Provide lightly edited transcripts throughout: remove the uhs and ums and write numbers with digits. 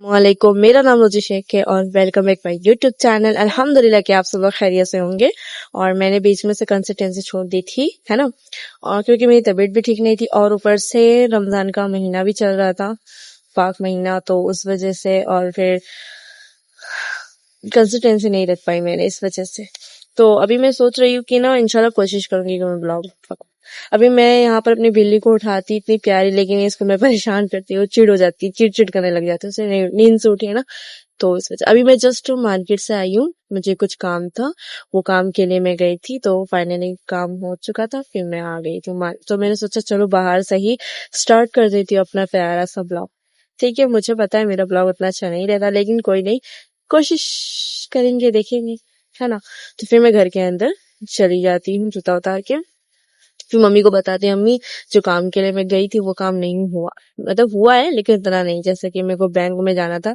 वालेकुम, मेरा नाम रोजी शेख है और welcome back my YouTube channel. अल्हम्दुलिल्लाह कि आप सब लोग खैरियत से होंगे। और मैंने बीच में से कंसिस्टेंसी छोड़ दी थी, है ना, और क्योंकि मेरी तबीयत भी ठीक नहीं थी और ऊपर से रमज़ान का महीना भी चल रहा था, पाक महीना, तो उस वजह से और फिर कंसिस्टेंसी नहीं रख पाई मैंने इस वजह से। तो अभी मैं सोच रही हूँ कि ना इंशाल्लाह कोशिश करूंगी कि मैं ब्लॉग। अभी मैं यहाँ पर अपनी बिल्ली को उठाती, इतनी प्यारी, लेकिन इसको मैं परेशान करती हूँ, चिड़ हो जाती है, चिड़चिड़ करने लग जाती है, उसे नींद से उठी है ना, तो इस वजह। अभी मैं जस्ट मार्केट से आई हूँ, मुझे कुछ काम था, वो काम के लिए मैं गई थी, तो फाइनली काम हो चुका था, फिर मैं आ गई थी। तो मैंने सोचा चलो बाहर से ही स्टार्ट कर देती हूँ अपना प्यारा सा ब्लॉग। ठीक है, मुझे पता है मेरा ब्लॉग उतना अच्छा नहीं रहता, लेकिन कोई नहीं, कोशिश करेंगे, देखेंगे, है ना। तो फिर मैं घर के अंदर चली जाती हूँ जूता उतार के, फिर मम्मी को बताती है, मम्मी जो काम के लिए मैं गई थी वो काम नहीं हुआ, मतलब हुआ है लेकिन इतना नहीं। जैसे कि मेरे को बैंक में जाना था,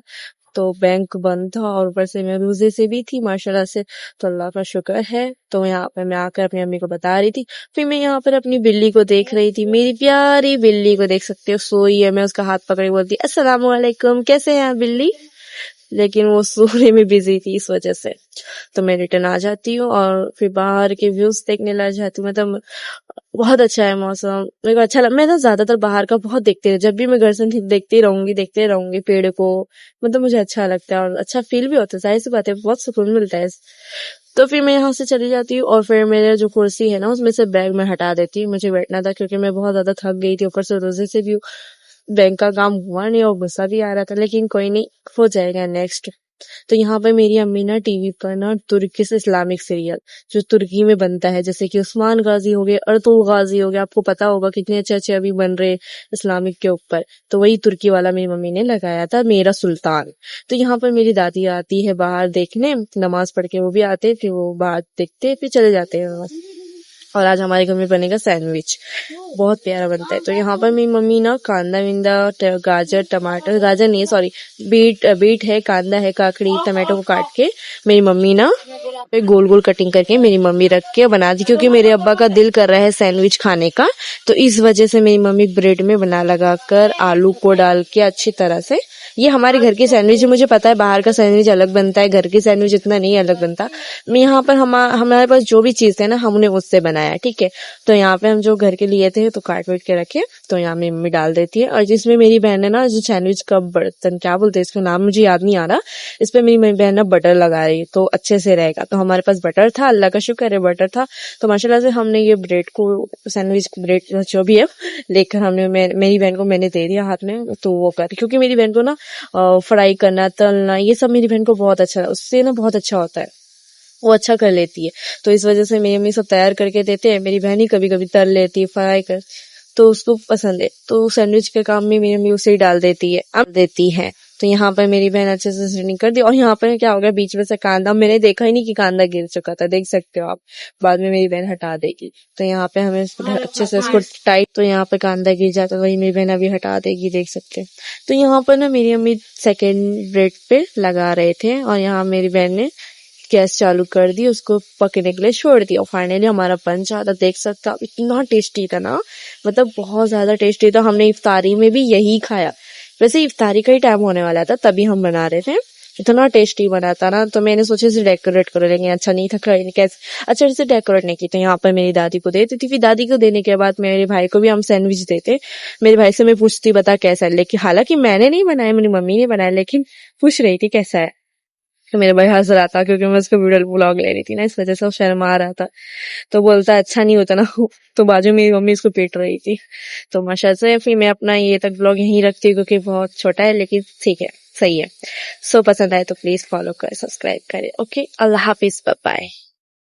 तो बैंक बंद था और ऊपर से मैं रोजे से भी थी माशाल्लाह से, तो अल्लाह का शुक्र है। तो यहाँ पे मैं आकर अपनी मम्मी को बता रही थी। फिर मैं यहाँ पर अपनी बिल्ली को देख रही थी, मेरी प्यारी बिल्ली को देख सकते हो, सोई है। मैं उसका हाथ पकड़े बोलती अस्सलाम वालेकुम, कैसे हैं आप बिल्ली, लेकिन वो सोने में बिजी थी इस वजह से। तो मैं रिटर्न आ जाती हूँ और फिर बाहर के व्यूज देखने लग जाती हूँ। मतलब बहुत अच्छा है मौसम, मेरे को अच्छा मैं ना ज्यादातर बाहर का बहुत देखती हूँ, जब भी मैं घर से देखते रहूंगी पेड़ को। मतलब मुझे अच्छा लगता है और अच्छा फील भी होता है, जाहिर सी बात है, बहुत सुकून मिलता है। तो फिर मैं यहाँ से चली जाती हूँ और फिर मेरे जो कुर्सी है ना उसमें से बैग में हटा देती हूँ, मुझे बैठना था क्योंकि मैं बहुत ज्यादा थक गई थी, ऊपर से रोजे से भी बैंक का काम हुआ नहीं और गुस्सा भी आ रहा था, लेकिन कोई नहीं, हो जाएगा नेक्स्ट। तो यहाँ पर मेरी अम्मी ना टीवी पर ना तुर्की से इस्लामिक सीरियल जो तुर्की में बनता है, जैसे कि उस्मान गाजी हो गए, अर्तुल गाजी हो गया, आपको पता होगा कितने अच्छे अच्छे अभी बन रहे इस्लामिक के ऊपर, तो वही तुर्की वाला मेरी मम्मी ने लगाया था, मेरा सुल्तान। तो यहाँ पर मेरी दादी आती है बाहर देखने, नमाज पढ़ के वो भी आते, फिर वो बाहर देखते फिर चले जाते हैं। और आज हमारे घर में बनेगा सैंडविच, बहुत प्यारा बनता है। तो यहाँ पर मेरी मम्मी ना कांदा विंदा, गाजर, टमाटर, गाजर नहीं है सॉरी, बीट है, कांदा है, काकड़ी, टमाटो को काट के मेरी मम्मी ना गोल गोल कटिंग करके मेरी मम्मी रख के बना दी, क्योंकि मेरे अब्बा का दिल कर रहा है सैंडविच खाने का, तो इस वजह से मेरी मम्मी ब्रेड में बना लगा कर आलू को डाल के अच्छी तरह से। ये हमारे घर की सैंडविच है, मुझे पता है बाहर का सैंडविच अलग बनता है, घर की सैंडविच इतना नहीं अलग बनता। मैं यहाँ पर हमारे पास जो भी चीज है ना हमने उससे बनाया, ठीक है। तो यहाँ पे हम जो घर के लिए थे तो काट वाट के रखे, तो यहाँ मेरी मम्मी डाल देती है। और जिसमें मेरी बहन है ना, जो सैंडविच का बर्तन क्या बोलते हैं इसका नाम मुझे याद नहीं आ रहा, इस पे मेरी बहन ना बटर लगा रही, तो अच्छे से रहेगा। तो हमारे पास बटर था, अल्लाह का शुक्र है बटर था, तो माशाल्लाह से हमने ये ब्रेड को, सैंडविच ब्रेड जो भी है लेकर हमने मेरी बहन को मैंने दे दिया हाथ में, तो वो कर, क्योंकि मेरी बहन को ना फ्राई करना, तलना, ये सब मेरी बहन को बहुत अच्छा, उससे ना बहुत अच्छा होता है, वो अच्छा कर लेती है। तो इस वजह से मेरी मम्मी सब तैयार करके देते हैं, मेरी बहन ही कभी कभी तल लेती है, फ्राई कर, तो उसको पसंद है। तो सैंडविच के काम में मेरी मम्मी उसे ही डाल देती है। तो यहाँ पर मेरी बहन अच्छे से सेटिंग कर दी। और यहाँ पर क्या हो गया, बीच में से कांदा मैंने देखा ही नहीं कि कांदा गिर चुका था, देख सकते हो आप, बाद में मेरी बहन हटा देगी। तो यहाँ पे हमें अच्छे से इसको टाइट, तो यहाँ पे कांदा गिर जाता है, वही मेरी बहन अभी हटा देगी, देख सकते हैं। तो यहाँ पर ना मेरी मम्मी सेकेंड ब्रेड पे लगा रहे थे और यहाँ मेरी बहन ने गैस चालू कर दी, उसको पकने के लिए छोड़ दिया। फाइनली हमारा बन जाता, देख सकते हो आप, इतना टेस्टी था ना, मतलब बहुत ज्यादा टेस्टी था। हमने इफ्तारी में भी यही खाया, वैसे इफ्तारी का ही टाइम होने वाला था तभी हम बना रहे थे, इतना टेस्टी बना था ना। तो मैंने सोचा इसे डेकोरेट करो, लेकिन अच्छा नहीं था, कैसे अच्छा से डेकोरेट नहीं की। तो यहाँ पर मेरी दादी को देती थी, फिर दादी को देने के बाद मेरे भाई को भी हम सैंडविच देते। मेरे भाई से मैं पूछती बता कैसा है, लेकिन हालांकि मैंने नहीं बनाया, मेरी मम्मी ने बनाया, लेकिन पूछ रही थी कैसा है। तो मेरे भाई हंस रहा था क्योंकि मैं उसको वीडियो व्लॉग ले रही थी ना, इस वजह से वो शर्मा रहा था, तो बोलता अच्छा नहीं होता ना तो बाजू में मेरी मम्मी इसको पीट रही थी। तो माशा से फिर मैं अपना ये तक ब्लॉग यहीं रखती हूँ क्योंकि बहुत छोटा है, लेकिन ठीक है, सही है। सो पसंद आए तो प्लीज फॉलो करें, सब्सक्राइब करें। ओके, अल्लाह हाफिज, बाय बाय।